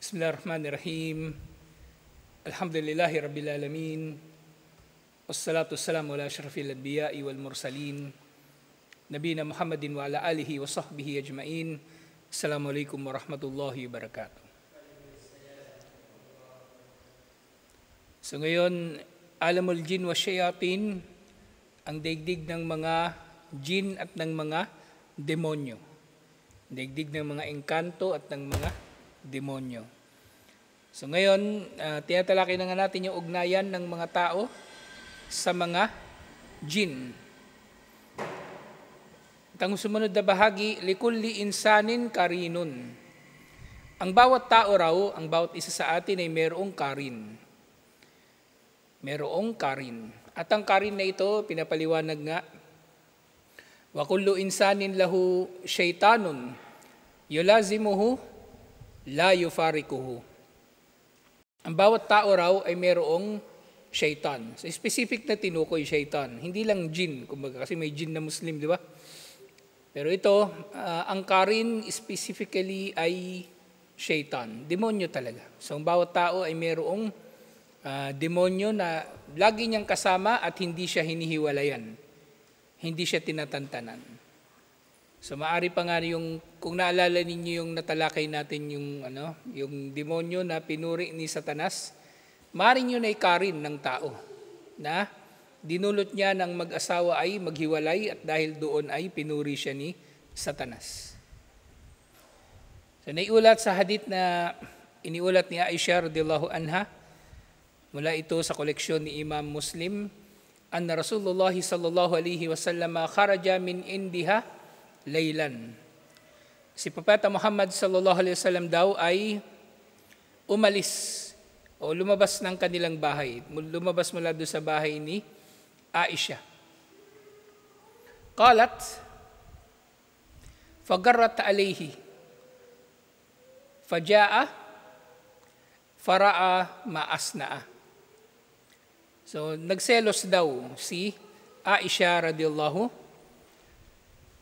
Bismillahirrahmanirrahim. Alhamdulillahi Rabbil Alamin. Wassalatu wassalamu ala asyrafil anbiya'i wal mursalin. Nabiyina Muhammadin wa ala alihi wa sahbihi ajma'in. Assalamualaikum warahmatullahi wabarakatuh. So ngayon, alamul jin wa syayatin, ang daigdig ng mga jin at ng mga demonyo. Daigdig ng mga engkanto at ng mga demonyo. So ngayon, tinatalakay na nga natin yung ugnayan ng mga tao sa mga jin. At ang sumunod na bahagi, likulli insanin karinun. Ang bawat tao raw, ang bawat isa sa atin ay mayroong karin. Mayroong karin. At ang karin na ito, pinapaliwanag nga, wa kullu insanin lahu syaitanun yulazimuhu la yufarikuhu. Ang bawat tao raw ay mayroong syaitan. So specific na tinukoy syaitan. Hindi lang jin, kumbaga, kasi may jin na Muslim, di ba? Pero ito, ang karin specifically ay syaitan. Demonyo talaga. So ang bawat tao ay mayroong demonyo na lagi niyang kasama at hindi siya hinihiwalayan. Hindi siya tinatantanan. So maari pa nga yung, kung naalala ninyo yung natalakay natin yung demonyo na pinuri ni Satanas, maaaring yun ay karin ng tao na dinulot niya ng mag-asawa ay maghiwalay at dahil doon ay pinuri siya ni Satanas. So naiulat sa hadith na iniulat ni Aisha radhiyallahu anha, mula ito sa koleksyon ni Imam Muslim, anna Rasulullah sallallahu alaihi wasallam kharaja min indiha laylan. Si Propeta Muhammad sallallahu alaihi wasallam daw ay umalis o lumabas ng kanilang bahay. Lumabas mula doon sa bahay ni Aisha. Qalat, fagarrat alayhi, faja'a, fara'a ma'asna'a. So, nagselos daw si Aisha radhiyallahu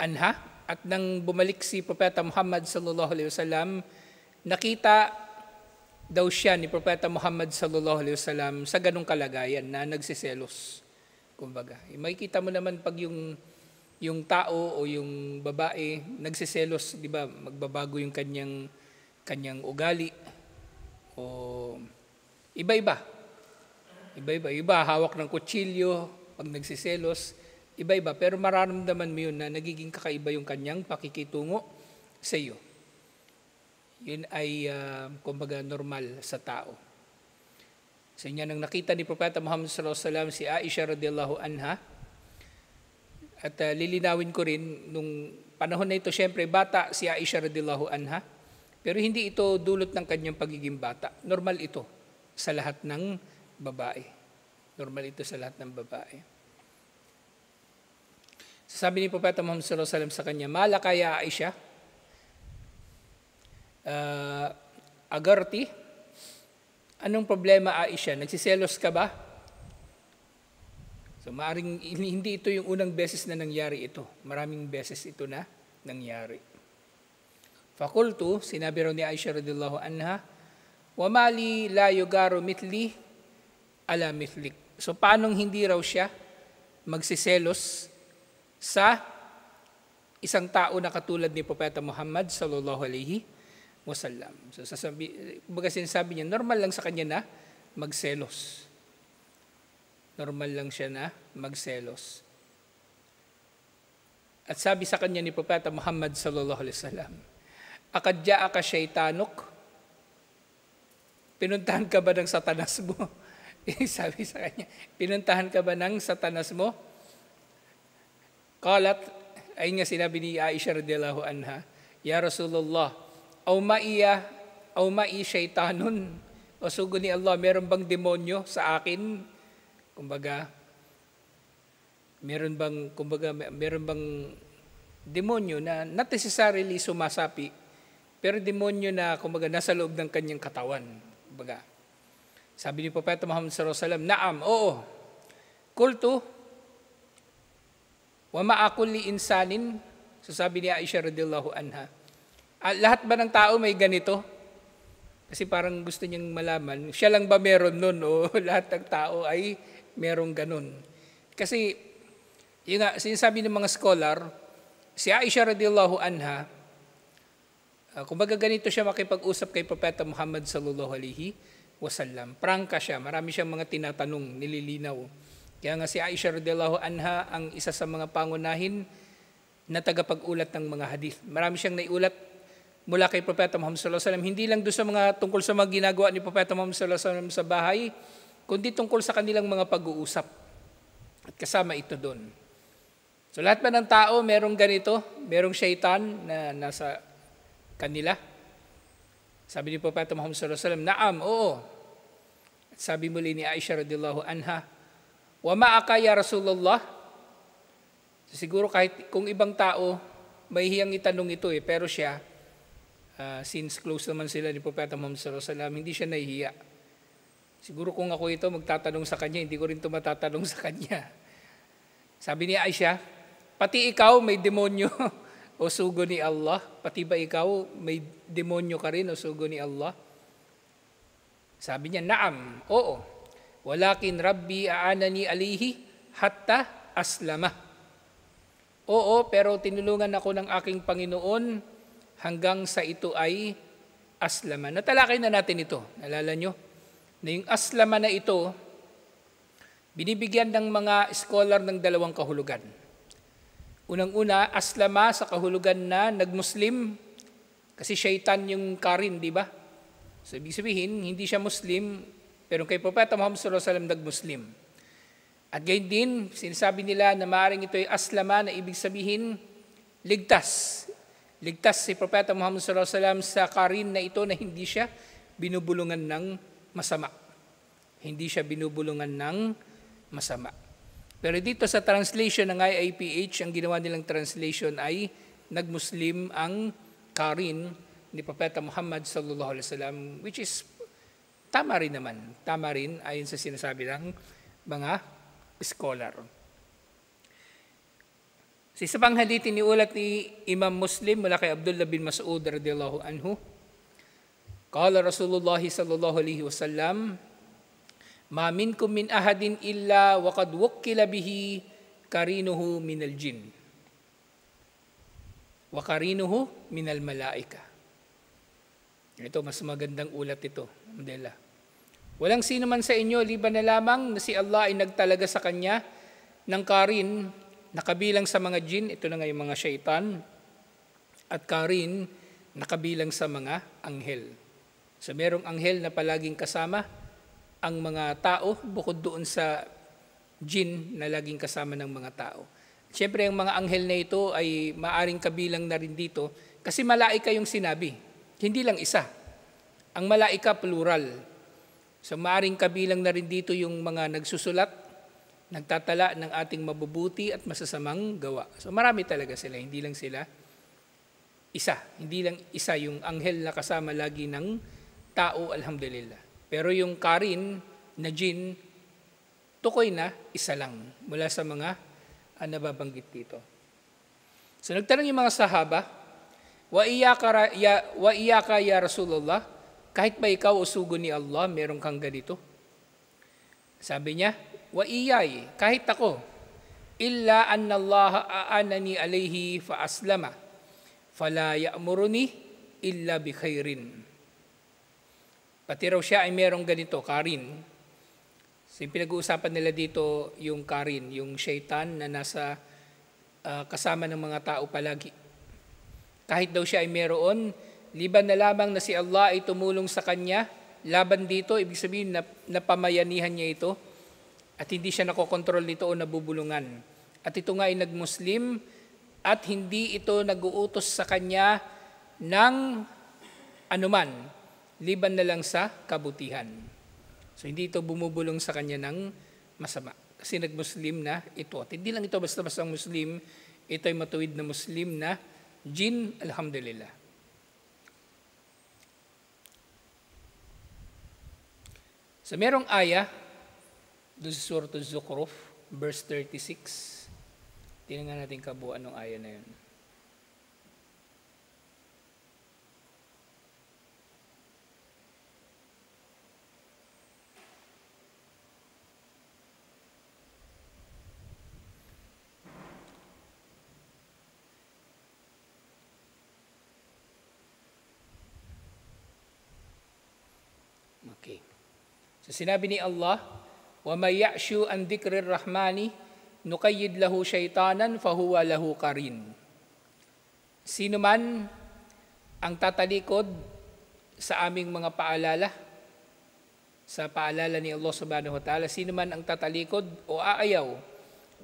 anha, at nang bumalik si Propeta Muhammad sallallahu alaihi wasallam, nakita daw siya ni Propeta Muhammad sallallahu alaihi wasallam sa ganung kalagayan na nagsiselos. Kumbaga, makikita mo naman pag yung tao o yung babae nagsiselos, di ba? Magbabago yung kanyang ugali o iba-iba. Iba hawak ng kutsilyo pag nagsiselos. Iba-iba, pero mararamdaman mo yun na nagiging kakaiba yung kanyang pakikitungo sa iyo. Yun ay, kumbaga, normal sa tao. Sa inyo, nang nakita ni Propeta Muhammad sallallahu alaihi wasallam si Aisha radhiyallahu anha, at lilinawin ko rin, nung panahon na ito, syempre, bata si Aisha radhiyallahu anha, pero hindi ito dulot ng kanyang pagiging bata. Normal ito sa lahat ng babae. Normal ito sa lahat ng babae. Sabi ni Propeta Muhammad sallallahu alaihi wasallam sa kanya, "Mala kaya Aisha? Agarti? Anong problema, Aisha? Nagsiselos ka ba?" So maaring hindi ito yung unang beses na nangyari ito. Maraming beses ito na nangyari. Fakultu, sinabi raw ni Aisha radhiyallahu anha, "Wa mali la yugaru mithli ala mithlik." So paanong hindi raw siya magsiselos sa isang tao na katulad ni Propeta Muhammad sallallahu alaihi wasallam. So kumbaga sinasabi niya, normal lang sa kanya na magselos. Normal lang siya na magselos. At sabi sa kanya ni Propeta Muhammad sallallahu alaihi wasallam, "Akad ja'aka syaitanuk?" Pinuntahan ka ba ng Satanas mo? Sabi sa kanya, pinuntahan ka ba ng Satanas mo? Qalat, ay nga sinabi ni Aisha radhiyallahu anha, "Ya Rasulullah, aw ma'i syaitanun?" O sugo ni Allah, meron bang demonyo sa akin? Kumbaga, meron bang demonyo na not necessarily sumasapi, pero demonyo na kumbaga nasa loob ng kanyang katawan. Kumbaga, sabi ni Propeta Muhammad sallallahu alaihi wasallam, "Na'am, oo." Qultu, "Wa ma'akulli insanin?" So sabi ni Aisha radhiyallahu anha, lahat ba ng tao may ganito? Kasi parang gusto niyang malaman, siya lang ba meron nun o lahat ng tao ay merong ganun. Kasi, yun nga, sinasabi ng mga scholar, si Aisha radhiyallahu anha, kumbaga ganito siya makipag-usap kay Propeta Muhammad sallallahu alaihi wasallam. Prangka siya, marami siyang mga tinatanong, nililinaw. Kaya nga si Aisha radhiyallahu anha ang isa sa mga pangunahin na tagapag-ulat ng mga hadith. Marami siyang naiulat mula kay Propeta Muhammad sallallahu alaihi wasallam, hindi lang doon sa mga tungkol sa mga ginagawa ni Propeta Muhammad sallallahu alaihi wasallam sa bahay, kundi tungkol sa kanilang mga pag-uusap. At kasama ito doon. So lahat ba ng tao merong ganito? Merong syaitan na nasa kanila? Sabi ni Propeta Muhammad sallallahu alaihi wasallam, "Naam, oo." At sabi muli ni Aisha radhiyallahu anha, "Wa ma'aka ya Rasulullah?" So, siguro kahit kung ibang tao, may hiyang itanong ito pero siya, since close naman sila ni Propeta Muhammad sallallahu alaihi wasallam, hindi siya nahihiya. Siguro kung ako ito magtatanong sa kanya, hindi ko rin ito matatanong sa kanya. Sabi ni Aisha, "Pati ikaw may demonyo o sugo ni Allah? Pati ba ikaw may demonyo ka rin o sugo ni Allah?" Sabi niya, "Naam, oo. Walakin Rabbi aanani alihi hatta aslama." Oo, pero tinulungan ako ng aking Panginoon hanggang sa ito ay aslama. Natalakay na natin ito. Nalala nyo? Na yung aslama na ito, binibigyan ng mga scholar ng dalawang kahulugan. Unang-una, aslama sa kahulugan na nagmuslim, kasi syaitan yung karin, di ba? So, ibig sabihin, hindi siya Muslim, pero kay Propeta Muhammad sallallahu alaihi wasallam nagmuslim. At gayon din, sinasabi nila na maaaring ito ay aslama na ibig sabihin, ligtas. Ligtas si Propeta Muhammad sallallahu alaihi wasallam sa karin na ito na hindi siya binubulungan ng masama. Hindi siya binubulungan ng masama. Pero dito sa translation ng IIPH, ang ginawa nilang translation ay nagmuslim ang karin ni Propeta Muhammad sallallahu alaihi wasallam, which is tama rin naman. Tama rin ayon sa sinasabi ng mga scholar. Sa isa pang hadith iniulat ni Imam Muslim mula kay Abdullah bin Mas'ud radhiyallahu anhu, qala Rasulullah sallallahu alaihi wasallam, "Ma minkum min ahadin illa wa qad wukkila bihi karinuhu minal jin wa karinuhu minal malaika." Ito, mas magandang ulat ito. Alhamdulillah. "Walang sino man sa inyo, liban na lamang na si Allah ay nagtalaga sa kanya ng karin na kabilang sa mga jin," ito na nga yung mga syaitan, "at karin na kabilang sa mga anghel." So merong anghel na palaging kasama ang mga tao bukod doon sa jin na laging kasama ng mga tao. Siyempre, ang mga anghel na ito ay maaring kabilang na rin dito kasi malaika yung sinabi, hindi lang isa. Ang malaika plural. So maaring kabilang na rin dito yung mga nagsusulat, nagtatala ng ating mabubuti at masasamang gawa. So marami talaga sila, hindi lang sila isa. Hindi lang isa yung anghel na kasama lagi ng tao, alhamdulillah. Pero yung karin na jin, tukoy na isa lang mula sa mga nababanggit dito. So nagtanong yung mga sahaba, wa iyaka ya Rasulullah, kahit ba ikaw o sugo ni Allah, meron kang ganito? Sabi niya, "Wa iyay, kahit ako, illa anna Allah aanani alayhi fa aslama, fala ya'muruni illa bi khairin." Pati raw siya ay merong ganito, karin. So yung pinag-uusapan nila dito yung karin, yung syaitan na nasa kasama ng mga tao palagi. Kahit daw siya ay meron, liban na lamang na si Allah ay tumulong sa kanya, laban dito, ibig sabihin na napamayanihan niya ito at hindi siya nakokontrol nito o nabubulungan. At ito nga ay nagmuslim at hindi ito nag-uutos sa kanya ng anuman, liban na lang sa kabutihan. So hindi ito bumubulong sa kanya ng masama. Kasi nagmuslim na ito. At hindi lang ito basta-basta ang muslim, ito ay matuwid na muslim na jin, alhamdulillah. So merong aya doon sa Surah Az-Zukhruf, verse 36. Tingnan natin kabuuan ng aya na yun. So sinabi ni Allah, وَمَنْ يَعْشُ عَنْ ذِكْرِ الرَّحْمَنِ نُقَيِّدْ لَهُ شَيْطَانًا فَهُوَ لَهُ قَرِينٌ. Sino man ang tatalikod sa aming mga paalala, sa paalala ni Allah subhanahu wa ta'ala, sino man ang tatalikod o aayaw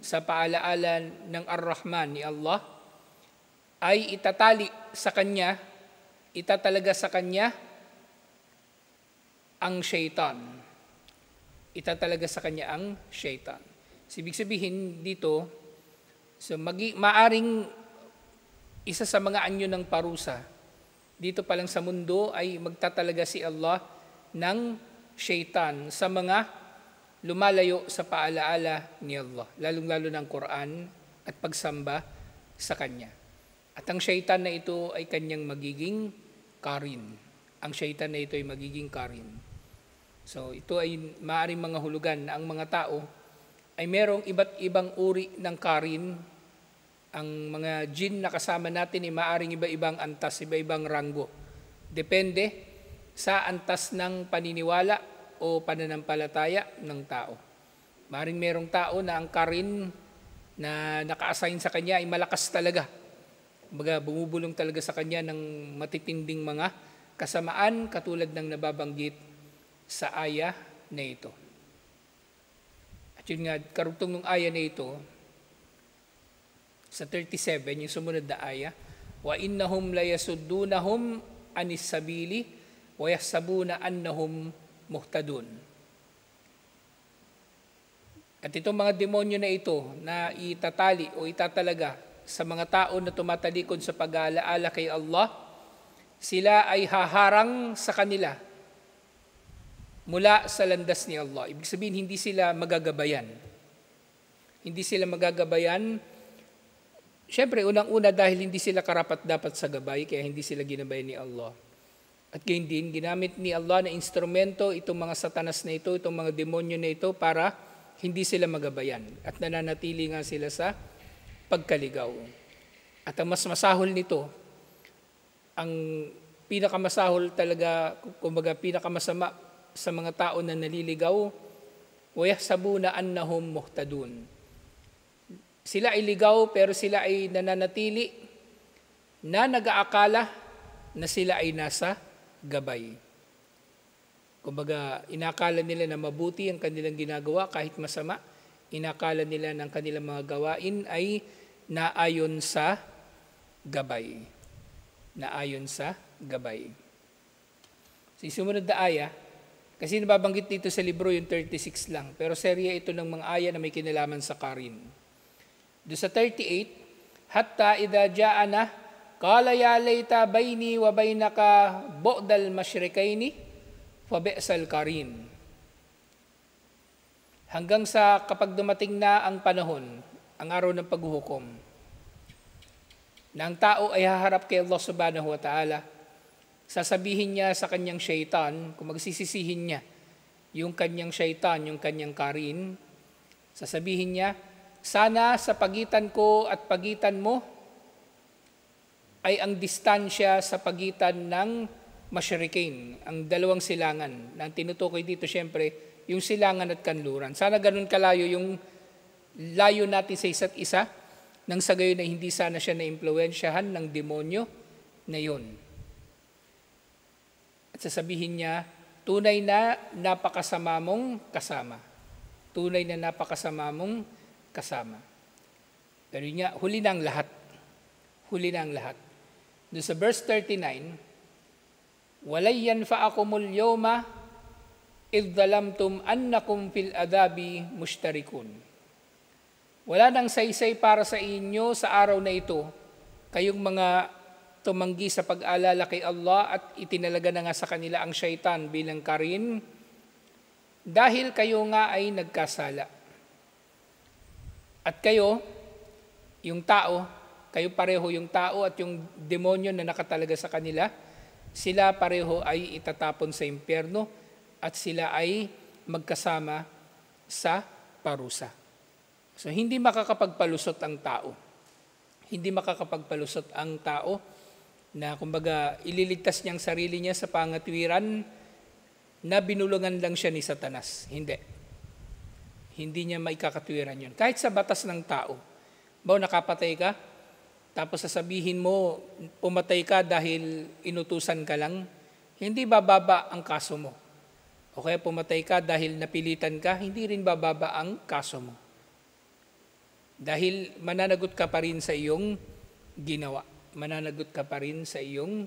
sa paalaala ng Ar-Rahman ni Allah, ay itatali sa kanya, itatalaga sa kanya ang syaitan. Itatalaga sa kanya ang syaitan. Ibig sabihin dito, so maaring isa sa mga anyo ng parusa, dito pa lang sa mundo ay magtatalaga si Allah ng syaitan sa mga lumalayo sa paalaala ni Allah, lalong-lalo ng Quran at pagsamba sa Kanya. At ang syaitan na ito ay kanyang magiging karin. Ang syaitan na ito ay magiging karin. So ito ay maaaring mga hulugan na ang mga tao ay merong iba't ibang uri ng karin. Ang mga jinn na kasama natin ay maaaring iba-ibang antas, iba-ibang ranggo. Depende sa antas ng paniniwala o pananampalataya ng tao. Maaaring merong tao na ang karin na naka-assign sa kanya ay malakas talaga. Kumbaga, bumubulong talaga sa kanya ng matitinding mga kasamaan katulad ng nababanggit sa aya na ito. At yun nga, karugtong ng aya na ito, sa 37, yung sumunod na aya, وَإِنَّهُمْ لَيَسُدُّونَهُمْ عَنِ السَّبِيلِ وَيَحْسَبُونَ أَنَّهُمْ muhtadun. At itong mga demonyo na ito na itatali o itatalaga sa mga tao na tumatalikod sa pag-aalaala kay Allah, sila ay haharang sa kanila mula sa landas ni Allah. Ibig sabihin, hindi sila magagabayan. Hindi sila magagabayan. Siyempre, unang-una dahil hindi sila karapat-dapat sa gabay, kaya hindi sila ginabayan ni Allah. At gayon din, ginamit ni Allah na instrumento itong mga satanas na ito, itong mga demonyo na ito para hindi sila magabayan at nananatili nga sila sa pagkaligaw. At ang mas masahol nito, ang pinakamasahol talaga, kumbaga pinakamasama sa mga tao na naliligaw, وَيَحْسَبُونَ أَنَّهُمْ مُهْتَدُونَ. Sila ay ligaw pero sila ay nananatili na nag-aakala na sila ay nasa gabay. Kumbaga, inakala nila na mabuti ang kanilang ginagawa kahit masama. Inakala nila ng kanilang mga gawain ay naayon sa gabay. Naayon sa gabay. So, sumunod na aya, kasi nababanggit dito sa libro yung 36 lang, pero serya ito ng mga aya na may kinalaman sa karin. Do sa 38, hatta idha ja'ana Qala ya layta bayni wa baynaka bu'dal masyriqaini fa bi'sal qarin. Hanggang sa kapag dumating na ang panahon, ang araw ng paghuhukom, na ang tao ay haharap kay Allah subhanahu wa ta'ala, sasabihin niya sa kanyang syaitan, kung magsisisihin niya yung kanyang syaitan, yung kanyang karin, sasabihin niya, sana sa pagitan ko at pagitan mo ay ang distansya sa pagitan ng masyriqain, ang dalawang silangan. Na tinutukoy dito siyempre, yung silangan at kanluran. Sana ganun kalayo yung layo natin sa isa't isa, nang sa gayon na hindi sana siya na-impluwensyahan ng demonyo na yun. At sasabihin niya, tunay na napakasama mong kasama. Tunay na napakasama mong kasama. Pero yun nga, huli na ang lahat. Huli na ang lahat. Doon sa verse 39, وَلَنْ يَنْفَعَكُمُ الْيَوْمَ إِذْ ظَلَمْتُمْ أَنَّكُمْ فِي الْعَذَابِ مُشْتَرِكُونَ. Wala nang saysay para sa inyo sa araw na ito, kayong mga tumanggi sa pag-alala kay Allah at itinalaga na nga sa kanila ang syaitan bilang karin, dahil kayo nga ay nagkasala. At kayo, yung tao, kayo pareho yung tao at yung demonyo na nakatalaga sa kanila, sila pareho ay itatapon sa impyerno at sila ay magkasama sa parusa. So hindi makakapagpalusot ang tao. Hindi makakapagpalusot ang tao na kumbaga ililigtas niyang sarili niya sa pangatwiran na binulungan lang siya ni Satanas. Hindi. Hindi niya maikakatwiran yun. Kahit sa batas ng tao. Nakapatay ka, tapos sasabihin mo, pumatay ka dahil inutusan ka lang, hindi bababa ang kaso mo. O kaya pumatay ka dahil napilitan ka, hindi rin bababa ang kaso mo. Dahil mananagot ka pa rin sa iyong ginawa. Mananagot ka pa rin sa iyong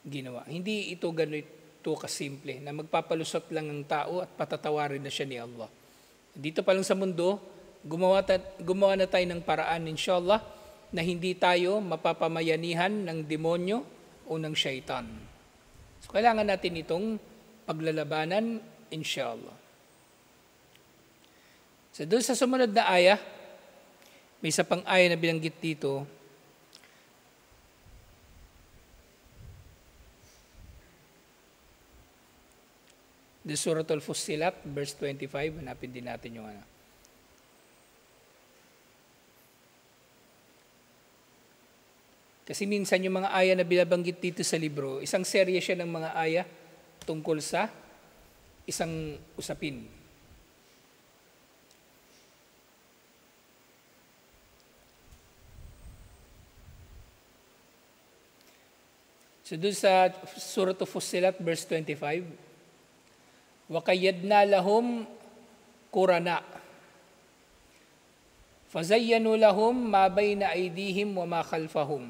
ginawa. Hindi ito ganito kasimple na magpapalusot lang ang tao at patatawarin na siya ni Allah. Dito pa lang sa mundo, gumawa na tayo ng paraan, inshallah, na hindi tayo mapapamayanihan ng demonyo o ng syaitan. So, kailangan natin itong paglalabanan, inshallah. So, doon sa sumunod na aya, may isa pang aya na binanggit dito. The Surah Al-Fussilat, verse 25. Hanapin din natin yung ano. Kasi minsan yung mga aya na binabanggit dito sa libro, isang serye siya ng mga aya tungkol sa isang usapin. So doon sa Surah Al-Fussilat, verse 25, وَقَيَّدْنَا لَهُمْ قُرَنَاءَ فَزَيَّنُوا لَهُمْ مَا بَيْنَ أَيْدِيهِمْ وَمَا خَلْفَهُمْ.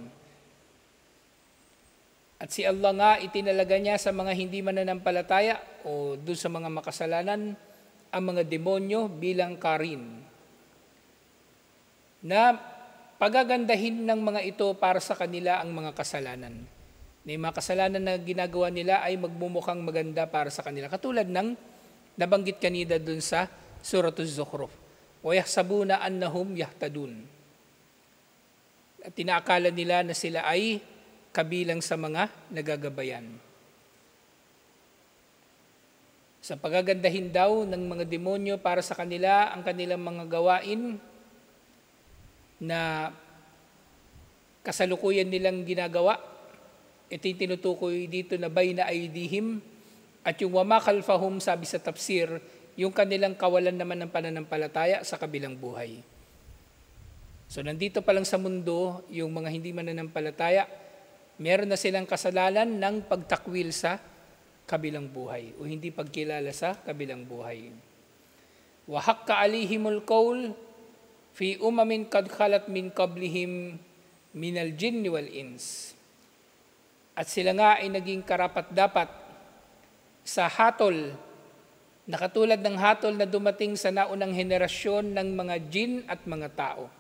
At si Allah nga, itinalaga niya sa mga hindi mananampalataya o doon sa mga makasalanan ang mga demonyo bilang karin na pagagandahin ng mga ito para sa kanila ang mga kasalanan. May mga kasalanan na ginagawa nila ay magmumukhang maganda para sa kanila. Katulad ng nabanggit kanina dun sa Surah Az-Zukhruf. وَيَحْسَبُونَ أَنَّهُمْ يَهْتَدُونَ. At tinaakala nila na sila ay kabilang sa mga nagagabayan. Sa pagagandahin daw ng mga demonyo para sa kanila ang kanilang mga gawain na kasalukuyan nilang ginagawa. Ito yung tinutukoy dito na bayna aydihim at yung wama khalfahum, sabi sa tafsir, yung kanilang kawalan naman ng pananampalataya sa kabilang buhay. So nandito pa lang sa mundo, yung mga hindi mananampalataya, meron na silang kasalanan ng pagtakwil sa kabilang buhay o hindi pagkilala sa kabilang buhay. Wa haqqa alihimul qawl fi umamin qad khalat min qablihim minal jinni wal ins. At sila nga ay naging karapat-dapat sa hatol na katulad ng hatol na dumating sa naunang henerasyon ng mga jin at mga tao.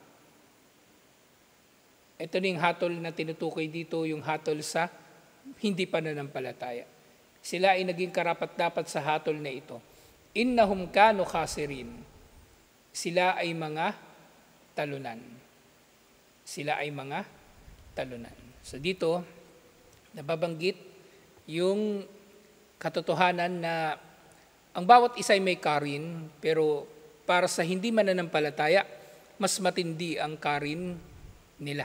Ito na yung hatol na tinutukoy dito, yung hatol sa hindi pananampalataya. Sila ay naging karapat-dapat sa hatol na ito. Innahum kanu khasirin. Sila ay mga talunan. Sila ay mga talunan. So dito, nababanggit yung katotohanan na ang bawat isa ay may karin, pero para sa hindi mananampalataya, mas matindi ang karin nila.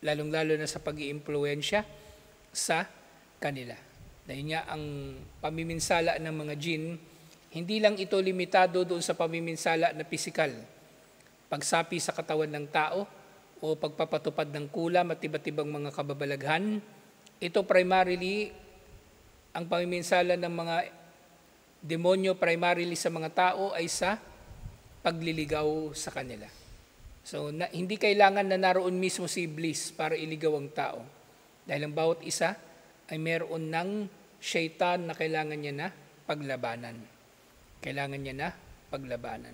Lalong-lalo na sa pag-iimpluwensya sa kanila. Dahil nga ang pamiminsala ng mga jin, hindi lang ito limitado doon sa pamiminsala na pisikal. Pagsapi sa katawan ng tao o pagpapatupad ng kulam at iba't ibang mga kababalaghan, ito primarily, ang pamiminsala ng mga demonyo primarily sa mga tao ay sa pagliligaw sa kanila. So, hindi kailangan na naroon mismo si Iblis para iligaw ang tao. Dahil ang bawat isa ay meron ng syaitan na kailangan niya na paglabanan. Kailangan niya na paglabanan.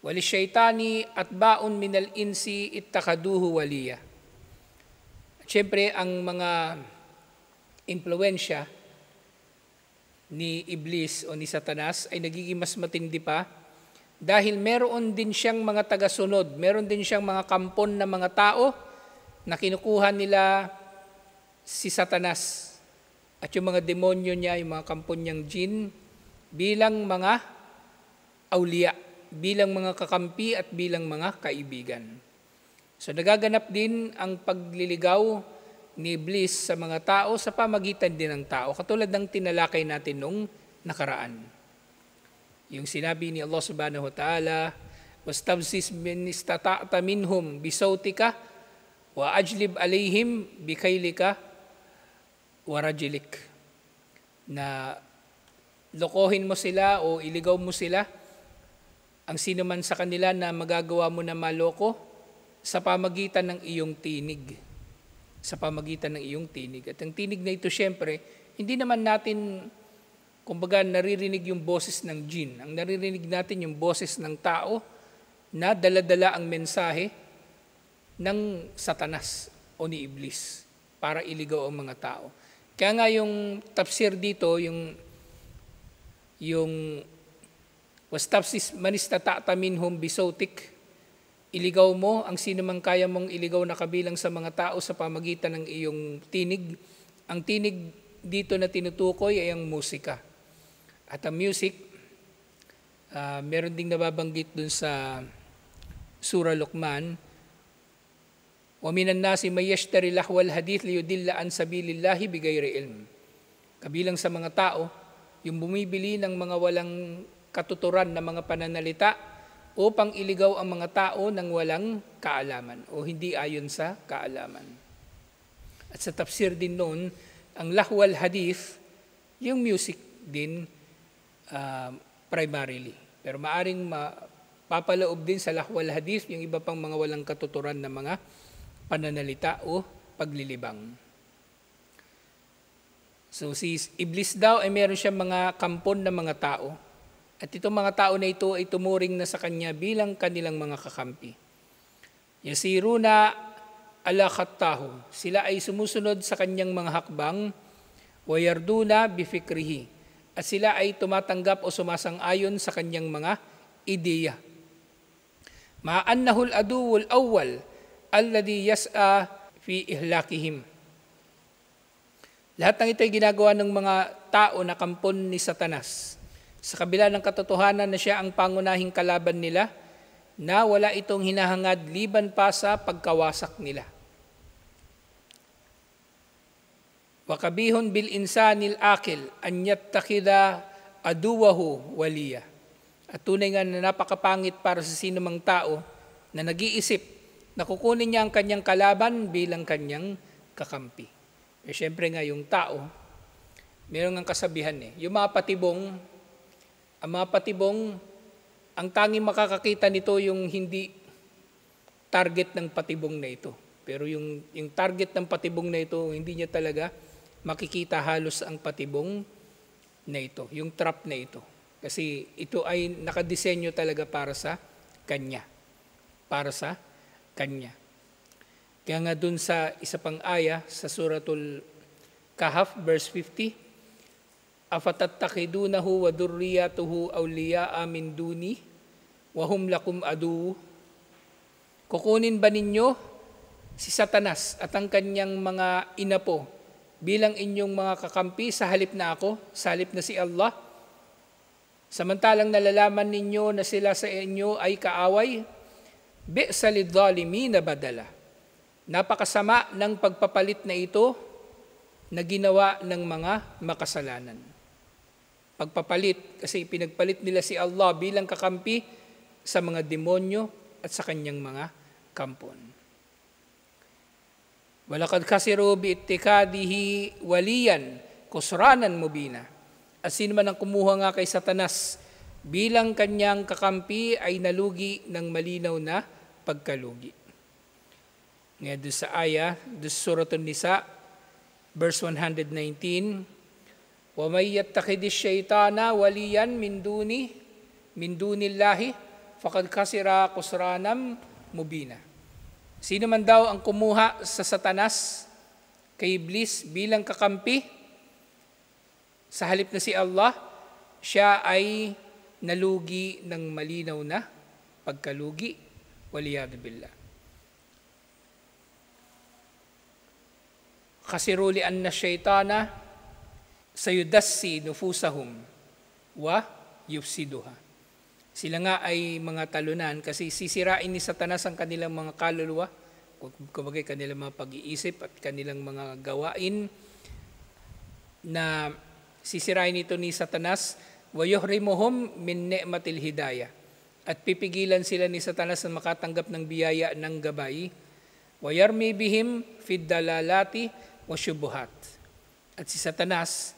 Wali syaitani at baon minal insi ittakaduhu waliya. Siyempre, ang mga impluensya ni Iblis o ni Satanas ay nagiging mas matindi pa dahil meron din siyang mga tagasunod, meron din siyang mga kampon na mga tao na kinukuha nila si Satanas at yung mga demonyo niya, yung mga kampon niyang jin, bilang mga awliya, bilang mga kakampi at bilang mga kaibigan. So nagaganap din ang pagliligaw ni Iblis sa mga tao sa pamagitan din ng tao, katulad ng tinalakay natin nung nakaraan. Yung sinabi ni Allah subhanahu wa ta'ala, "Wastabsis min istata'ta minhum bisautika wa ajlib alayhim bikaylika wa rajlik." Na lokohin mo sila o iligaw mo sila, ang sino man sa kanila na magagawa mo na maloko sa pamagitan ng iyong tinig. Sa pamagitan ng iyong tinig. At ang tinig na ito, syempre, hindi naman natin, kumbaga, naririnig yung boses ng jinn. Ang naririnig natin yung boses ng tao na daladala ang mensahe ng Satanas o ni Iblis para iligaw ang mga tao. Kaya nga yung tafsir dito, yung wastafsis manistata'ta minhum bisautik, iligaw mo ang sino mang kaya mong iligaw na kabilang sa mga tao sa pamagitan ng iyong tinig. Ang tinig dito na tinutukoy ay ang musika. At ang music, meron ding nababanggit dun sa Surah Luqman, وَمِنَ النَّاسِ مَن يَشْتَرِي لَهْوَ الْحَدِيثِ لِيُضِلَّ عَنْ سَبِيلِ اللَّهِ بِغَيْرِ عِلْمٍ. Kabilang sa mga tao, yung bumibili ng mga walang katuturan na mga pananalita upang iligaw ang mga tao ng walang kaalaman o hindi ayon sa kaalaman. At sa tafsir din noon, ang lahwal hadith, yung music din primarily. Pero maaring papalaob din sa lahwal hadith yung iba pang mga walang katuturan na mga pananalita o paglilibang. So si Iblis daw ay meron siyang mga kampon na mga tao. At itong mga tao na ito ay tumuring na sa kanya bilang kanilang mga kakampi. Yasiruna ala khattahu. Sila ay sumusunod sa kanyang mga hakbang. Wayarduna bifikrihi. At sila ay tumatanggap o sumasang-ayon sa kanyang mga ideya. Ma'annahul aduwul awwal alladhi yas'a fi ihlakihim. Lahat ng ito ay ginagawa ng mga tao na kampon ni Satanas. Sa kabila ng katotohanan na siya ang pangunahing kalaban nila, na wala itong hinahangad liban pa sa pagkawasak nila. Wakabihon bil insanil akil an yattakida aduwahu waliya. At tunay nga na napakapangit para sa sinumang tao na nag-iisip na kukunin niya ang kanyang kalaban bilang kanyang kakampi. Eh syempre nga yung tao, mayroon ng kasabihan yung mga patibong, ang tanging makakakita nito yung hindi target ng patibong na ito. Pero yung target ng patibong na ito, hindi niya talaga makikita halos ang patibong na ito, yung trap na ito. Kasi ito ay nakadisenyo talaga para sa kanya. Para sa kanya. Kaya nga dun sa isa pang aya sa Suratul Kahf, verse 50, afatattakidunahu wa durriyatuhu awliya'a min duni wa hum lakum adu. Kukunin ba ninyo si Satanas at ang kanyang mga inapo bilang inyong mga kakampi sa halip na ako, sa halip na si Allah? Samantalang nalalaman ninyo na sila sa inyo ay kaaway, bi'sa lidh-dhalimina badala. Napakasama ng pagpapalit na ito na ginawa ng mga makasalanan. Pagpapalit, kasi pinagpalit nila si Allah bilang kakampi sa mga demonyo at sa kanyang mga kampon. Walaqad khasiru bi'ittikadihi waliyan kusranan mubina. At sino man ang kumuha nga kay Satanas bilang kanyang kakampi ay nalugi ng malinaw na pagkalugi. Ngayon doon sa aya, doon sa Suratun Nisa, verse 119, وَمَنْ يَتَّخِذِ الشَّيْطَانَ وَلِيًّا مِنْ دُونِ اللَّهِ فَقَدْ خَسِرَ خُسْرَانًا مُبِينًا. Sino man daw ang kumuha sa Satanas, kay Iblis bilang kakampi, sa halip na si Allah, siya ay nalugi ng malinaw na pagkalugi. Waliyadu billah. Khasiru li anna syaitana sayudassi nufusahum wa yufsiduha. Sila nga ay mga talunan kasi sisirain ni Satanas ang kanilang mga kaluluwa kumbaga kanilang mga pag-iisip at kanilang mga gawain na sisirain ito ni Satanas, وَيُحْرِمُهُمْ مِنْ نِعْمَةِ الْهِدَايَةِ, at pipigilan sila ni Satanas na makatanggap ng biyaya ng gabay, وَيَرْمِي بِهِمْ فِي الدَّلَالَاتِ وَالشُّبُهَاتِ, at si Satanas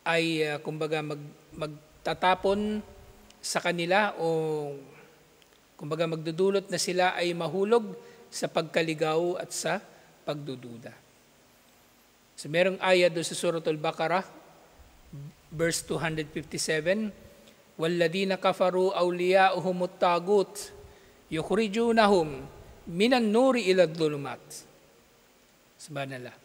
ay kumbaga magtatapon sa kanila o kumbaga magdudulot na sila ay mahulog sa pagkaligaw at sa pagdududa. So merong ayat doon sa Suratul Baqarah, verse 257, وَالَّذِينَ كَفَرُوا أَوْلِيَاؤُهُمُ الطَّاغُوتُ يُخْرِجُونَهُمْ مِنَ النُّورِ إِلَى الظُّلُمَاتِ. Subhanallah.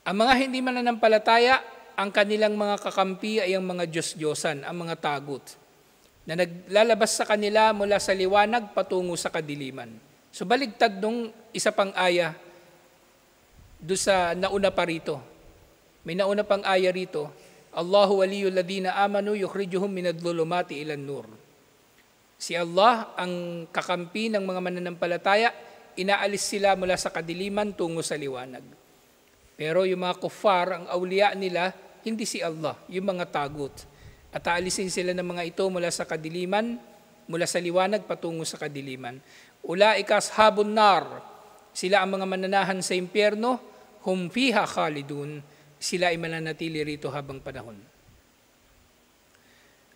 Ang mga hindi mananampalataya, ang kanilang mga kakampi ay ang mga Diyos-Diyosan, ang mga tagut, na naglalabas sa kanila mula sa liwanag patungo sa kadiliman. So baligtad nung isa pang aya do sa nauna pa rito. May nauna pang aya rito, Allahu waliyul ladina amanu yukhrijuhum minadh-dhulumati ilan nur. Si Allah ang kakampi ng mga mananampalataya, inaalis sila mula sa kadiliman tungo sa liwanag. Pero yung mga kuffar, ang awliya nila, hindi si Allah, yung mga tagut. At aalisin sila ng mga ito mula sa kadiliman, mula sa liwanag patungo sa kadiliman. Ulaika ashabun nar, sila ang mga mananahan sa impyerno, hum fiha khalidun, sila ay mananatili rito habang panahon.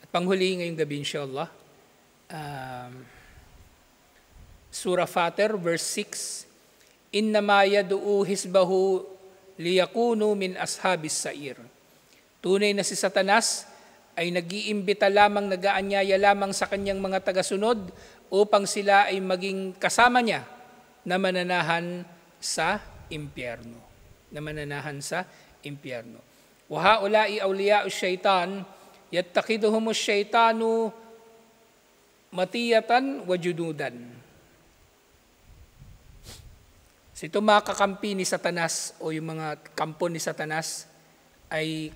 At panghuli ngayong gabi inshallah, Surah Fatir verse 6, innama yad'u hisbahu liyakunu min ashabis sa'ir. Tunay na si Satanas ay nag-iimbita lamang, nag-aanyaya lamang sa kanyang mga tagasunod upang sila ay maging kasama niya na mananahan sa impyerno. Na mananahan sa impyerno. Wa haula'i awliya'u syaitan yattakiduhumu syaitanu matiyatan wa jududan. So ito mga kakampi ni Satanas o yung mga kampo ni Satanas ay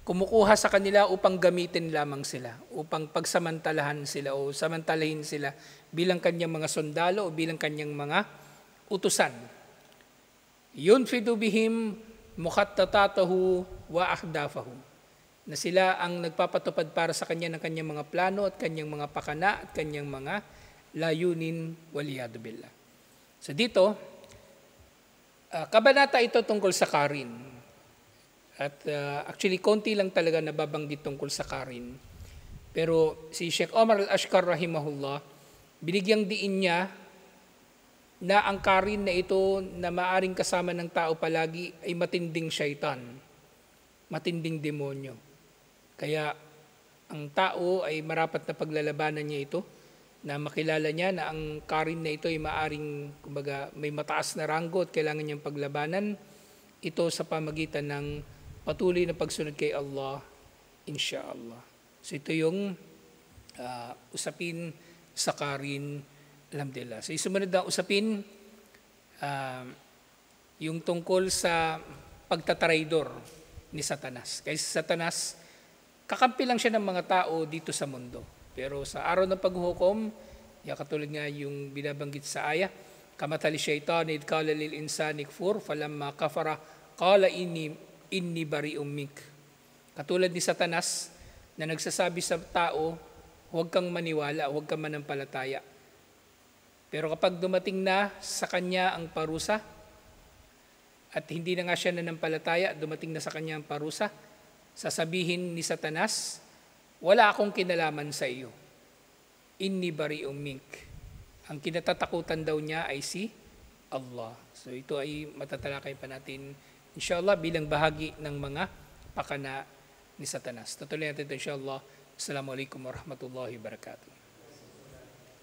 kumukuha sa kanila upang gamitin lamang sila, upang pagsamantalahan sila o samantalahin sila bilang kanyang mga sundalo o bilang kanyang mga utusan. Yunfidu bihim mukhattatatahu wa ahdafahu, na sila ang nagpapatupad para sa kanya ng kanyang mga plano at kanyang mga pakana at kanyang mga layunin, waliyadu billah. So dito, kabanata ito tungkol sa Qarin. At actually, konti lang talaga nababanggit tungkol sa Qarin. Pero si Sheikh Omar al-Ashkar rahimahullah, binigyang diin niya na ang Qarin na ito na maaring kasama ng tao palagi ay matinding syaitan, matinding demonyo. Kaya ang tao ay marapat na paglalabanan niya ito, na makilala niya na ang Qarin na ito ay maaring, kumbaga, may mataas na ranggo at kailangan niyang paglabanan ito sa pamagitan ng patuloy na pagsunod kay Allah, insha'Allah. So ito yung usapin sa Qarin, alhamdulillah. So sumunod na usapin, yung tungkol sa pagtatraidor ni Satanas. Kasi Satanas, kakampi lang siya ng mga tao dito sa mundo. Pero sa araw ng paghuhukom, katulad nga yung binabanggit sa aya, kamathali syaitan id qala lil insani kfur falamma kafara qala inni bari'um mink. Katulad ni Satanas na nagsasabi sa tao, huwag kang maniwala, huwag kang manampalataya. Pero kapag dumating na sa kanya ang parusa, at hindi na nga siya nanampalataya, dumating na sa kanya ang parusa, sasabihin ni Satanas, wala akong kinalaman sa iyo. Inni bari'um mink. Ang kinatatakutan daw niya ay si Allah. So ito ay matatalakay pa natin inshallah bilang bahagi ng mga pakana ni Satanas. Tutuloy natin ito inshallah. Assalamualaikum warahmatullahi wabarakatuh.